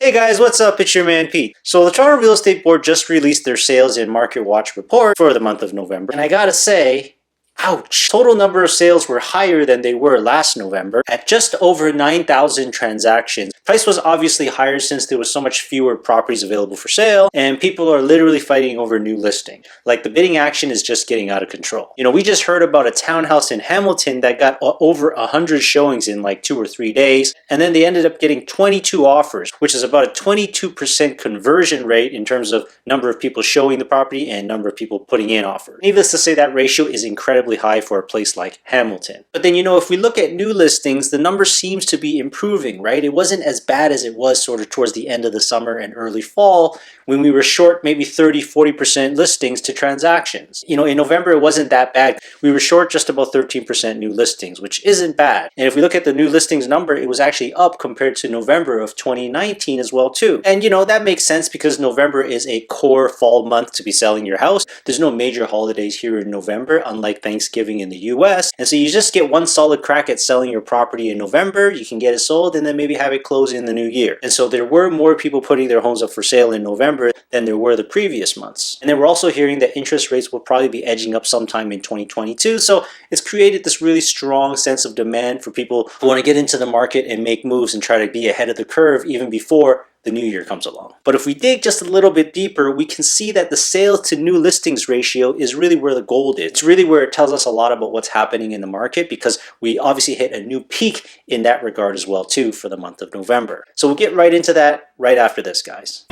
Hey guys, what's up? It's your man Pete. So the Toronto Real Estate Board just released their sales and market watch report for the month of November. And I gotta say, ouch. Total number of sales were higher than they were last November at just over 9,000 transactions. Price was obviously higher since there was so much fewer properties available for sale and people are literally fighting over new listing. Like the bidding action is just getting out of control. We just heard about a townhouse in Hamilton that got over 100 showings in like 2 or 3 days, and then they ended up getting 22 offers, which is about a 22% conversion rate in terms of number of people showing the property and number of people putting in offers. Needless to say, that ratio is incredibly high for a place like Hamilton. But then, if we look at new listings, the number seems to be improving, right? It wasn't as bad as it was sort of towards the end of the summer and early fall when we were short maybe 30-40% listings to transactions. In November, it wasn't that bad. We were short just about 13% new listings, which isn't bad. And if we look at the new listings number, it was actually up compared to November of 2019 as well too. And that makes sense because November is a core fall month to be selling your house. There's no major holidays here in November, unlike Thanksgiving in the US. And so you just get one solid crack at selling your property in November. You can get it sold and then maybe have it close in the new year. And so there were more people putting their homes up for sale in November than there were the previous months. And then we're also hearing that interest rates will probably be edging up sometime in 2022. So it's created this really strong sense of demand for people who want to get into the market and make moves and try to be ahead of the curve even before the new year comes along. But if we dig just a little bit deeper, we can see that the sales to new listings ratio is really where the gold is. It's really where it tells us a lot about what's happening in the market, because we obviously hit a new peak in that regard as well too for the month of November. So we'll get right into that right after this, guys.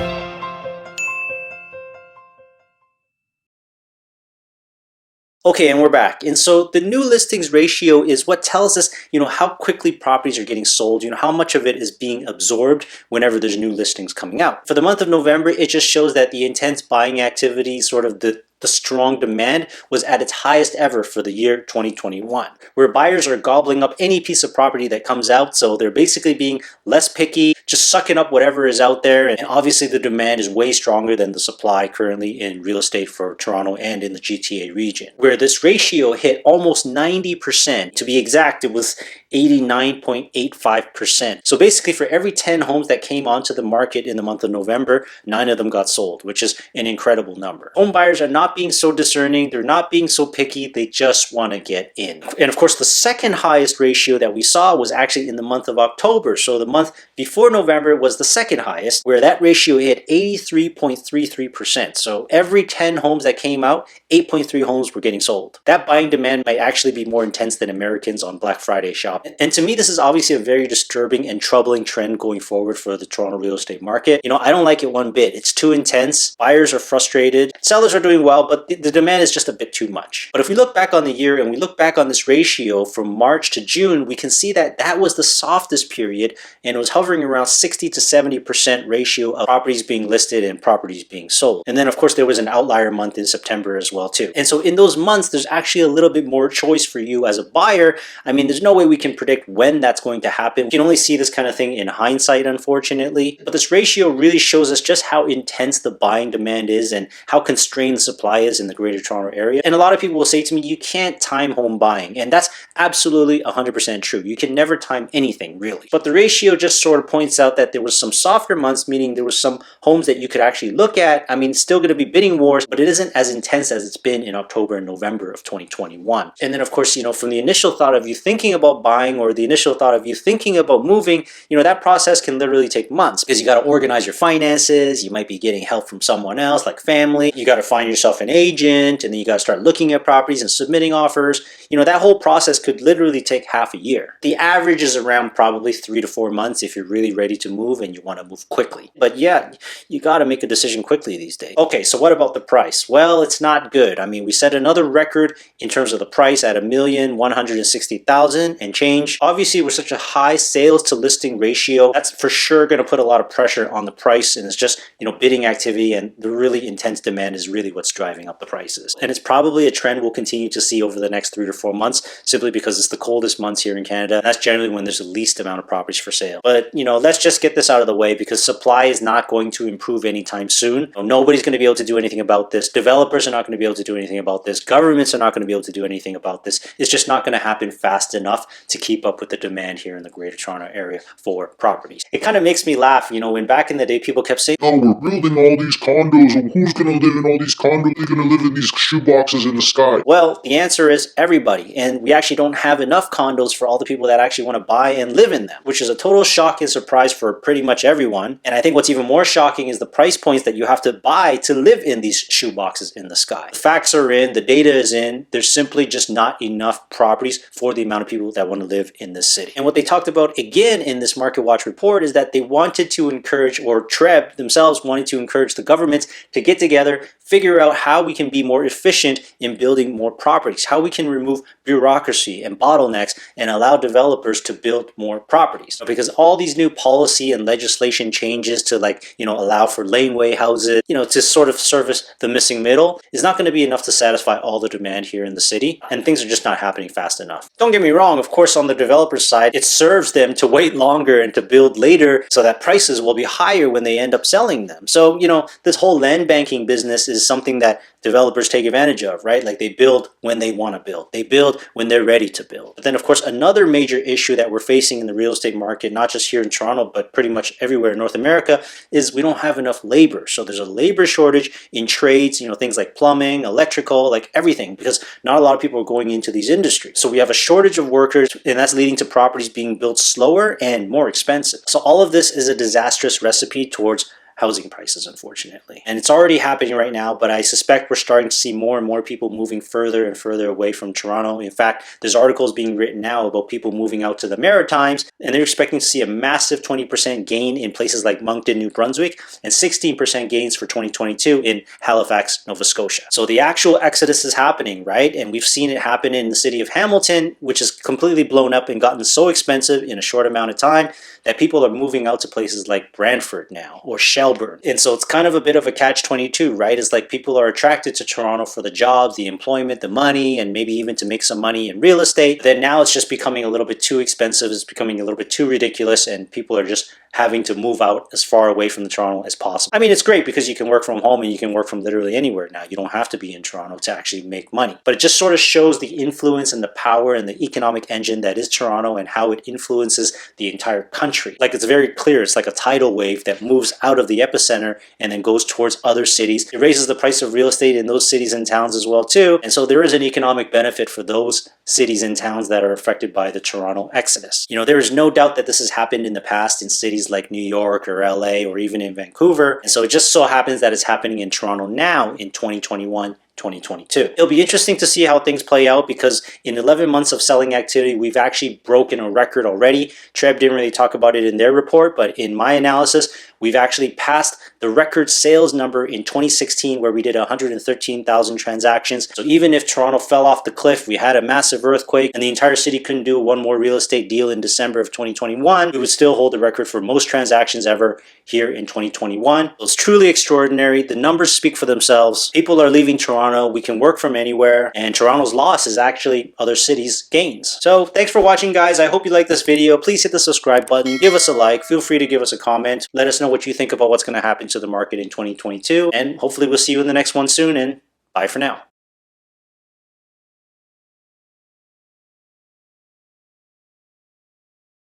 Okay, and we're back. And so the new listings ratio is what tells us, how quickly properties are getting sold, how much of it is being absorbed whenever there's new listings coming out. For the month of November, it just shows that the intense buying activity, sort of the strong demand, was at its highest ever for the year 2021, where buyers are gobbling up any piece of property that comes out. So they're basically being less picky, just sucking up whatever is out there. And obviously the demand is way stronger than the supply currently in real estate for Toronto and in the GTA region, where this ratio hit almost 90%. To be exact, it was 89.85%. So basically for every 10 homes that came onto the market in the month of November, 9 of them got sold, which is an incredible number. Home buyers are not being so discerning, they're not being so picky, they just want to get in. And of course, the second highest ratio that we saw was actually in the month of October. So the month before November was the second highest, where that ratio hit 83.33%. So every 10 homes that came out, 8.3 homes were getting sold. That buying demand might actually be more intense than Americans on Black Friday shopping. And to me, this is obviously a very disturbing and troubling trend going forward for the Toronto real estate market. I don't like it one bit. It's too intense. Buyers are frustrated. Sellers are doing well, but the demand is just a bit too much. But if we look back on the year and we look back on this ratio from March to June, we can see that that was the softest period, and it was hovering around 60 to 70% ratio of properties being listed and properties being sold. And then of course there was an outlier month in September as well too. And so in those months, there's actually a little bit more choice for you as a buyer. I mean, there's no way we can predict when that's going to happen. You can only see this kind of thing in hindsight, unfortunately. But this ratio really shows us just how intense the buying demand is and how constrained the supply is in the Greater Toronto area. And a lot of people will say to me, you can't time home buying. And that's absolutely 100% true. You can never time anything, really. But the ratio just sort of points out that there was some softer months, meaning there was some homes that you could actually look at. I mean, still going to be bidding wars, but it isn't as intense as it's been in October and November of 2021. And then of course, from the initial thought of you thinking about buying or the initial thought of you thinking about moving, that process can literally take months because you got to organize your finances. You might be getting help from someone else like family. You got to find yourself an agent, and then you got to start looking at properties and submitting offers. That whole process could literally take half a year. The average is around probably 3 to 4 months if you're really ready to move and you want to move quickly. But yeah, you got to make a decision quickly these days. Okay, so what about the price? Well, it's not good. I mean, we set another record in terms of the price at $1,160,000 and change. Obviously, with such a high sales to listing ratio, that's for sure going to put a lot of pressure on the price, and it's just, bidding activity and the really intense demand is really what's driving driving up the prices. And it's probably a trend we'll continue to see over the next 3 to 4 months, simply because it's the coldest months here in Canada. That's generally when there's the least amount of properties for sale. But, let's just get this out of the way, because supply is not going to improve anytime soon. Nobody's going to be able to do anything about this. Developers are not going to be able to do anything about this. Governments are not going to be able to do anything about this. It's just not going to happen fast enough to keep up with the demand here in the Greater Toronto area for properties. It kind of makes me laugh, when back in the day people kept saying, "Oh, we're building all these condos, and who's going to live in all these condos? They're going to live in these shoeboxes in the sky." Well, the answer is everybody, and we actually don't have enough condos for all the people that actually want to buy and live in them, which is a total shock and surprise for pretty much everyone. And I think what's even more shocking is the price points that you have to buy to live in these shoeboxes in the sky. The facts are in, the data is in, there's simply just not enough properties for the amount of people that want to live in this city. And what they talked about again in this Market Watch report is that they wanted to encourage, or TREB themselves wanted to encourage the governments to get together, figure out how we can be more efficient in building more properties, how we can remove bureaucracy and bottlenecks and allow developers to build more properties. Because all these new policy and legislation changes to allow for laneway houses, to sort of service the missing middle is not going to be enough to satisfy all the demand here in the city, and things are just not happening fast enough. Don't get me wrong, of course on the developer side, it serves them to wait longer and to build later so that prices will be higher when they end up selling them. So, this whole land banking business is something that developers take advantage of, right? Like, they build when they want to build. They build when they're ready to build. But then, of course, another major issue that we're facing in the real estate market, not just here in Toronto, but pretty much everywhere in North America, is we don't have enough labor. So there's a labor shortage in trades, things like plumbing, electrical, like everything, because not a lot of people are going into these industries. So we have a shortage of workers, and that's leading to properties being built slower and more expensive. So all of this is a disastrous recipe towards housing prices, unfortunately. And it's already happening right now, but I suspect we're starting to see more and more people moving further and further away from Toronto. In fact, there's articles being written now about people moving out to the Maritimes, and they're expecting to see a massive 20% gain in places like Moncton, New Brunswick, and 16% gains for 2022 in Halifax, Nova Scotia. So the actual exodus is happening, right? And we've seen it happen in the city of Hamilton, which has completely blown up and gotten so expensive in a short amount of time that people are moving out to places like Brantford now, or Shelburne. And so it's kind of a bit of a catch-22, right? It's like people are attracted to Toronto for the jobs, the employment, the money, and maybe even to make some money in real estate. Then now it's just becoming a little bit too expensive. It's becoming a little bit too ridiculous, and people are just having to move out as far away from Toronto as possible. I mean, it's great because you can work from home and you can work from literally anywhere now. You don't have to be in Toronto to actually make money. But it just sort of shows the influence and the power and the economic engine that is Toronto, and how it influences the entire country. Like, it's very clear. It's like a tidal wave that moves out of the epicenter and then goes towards other cities. It raises the price of real estate in those cities and towns as well too. And so there is an economic benefit for those cities and towns that are affected by the Toronto exodus. There is no doubt that this has happened in the past in cities like New York or LA or even in Vancouver. And so it just so happens that it's happening in Toronto now in 2021. 2022. It'll be interesting to see how things play out, because in 11 months of selling activity, we've actually broken a record already. TREB didn't really talk about it in their report, but in my analysis, we've actually passed the record sales number in 2016, where we did 113,000 transactions. So even if Toronto fell off the cliff, we had a massive earthquake, and the entire city couldn't do one more real estate deal in December of 2021, we would still hold the record for most transactions ever here in 2021. It's truly extraordinary. The numbers speak for themselves. People are leaving Toronto. We can work from anywhere, and Toronto's loss is actually other cities' gains. So thanks for watching, guys. I hope you liked this video. Please hit the subscribe button, give us a like, feel free to give us a comment, let us know what you think about what's going to happen to the market in 2022, and hopefully we'll see you in the next one soon, and bye for now.